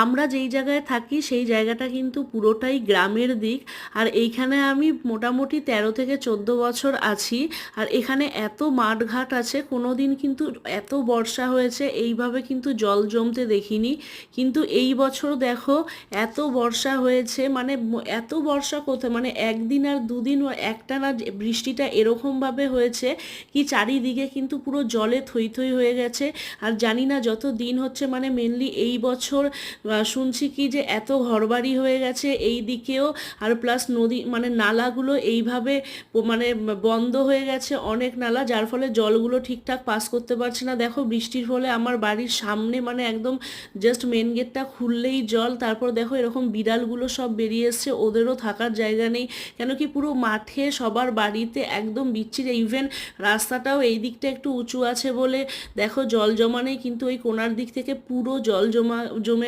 আমরা যেই জায়গায় থাকি সেই জায়গাটা কিন্তু পুরোটাই গ্রামের দিক। আর এইখানে আমি মোটামুটি 13 থেকে 14 বছর আছি। আর এখানে এত মাঠঘাট আছে, কোনো দিন কিন্তু এত বর্ষা হয়েছে এইভাবে কিন্তু জল জমতে দেখিনি। কিন্তু এই বছর দেখো এত বর্ষা হয়েছে, মানে এত বর্ষা কোথায়, মানে একদিন আর দুদিন একটানা বৃষ্টিটা এরকমভাবে হয়েছে কি চারিদিকে কিন্তু পুরো জলে থই থই হয়ে গেছে। আর জানি না যত দিন হচ্ছে, মানে মেনলি এই বছর শুনছি কি যে এত ঘরবাড়ি হয়ে গেছে এই দিকেও। আর প্লাস নদী মানে নালাগুলো এইভাবে মানে বন্ধ হয়ে গেছে, অনেক নালা, যার ফলে জলগুলো ঠিকঠাক পাস করতে পারছে না। দেখো বৃষ্টির ফলে আমার বাড়ির সামনে মানে একদম জাস্ট মেন গেটটা খুললেই জল। তারপর দেখো এরকম বিড়ালগুলো সব বেরিয়ে এসছে, ওদেরও থাকার জায়গা নেই, কেন কি পুরো মাঠে সবার বাড়িতে একদম বিচ্ছিরি। ইভেন রাস্তাটাও এই দিকটা একটু উঁচু আছে বলে দেখো জল জমা নেই, কিন্তু ওই কোনার দিক থেকে পুরো জল জমে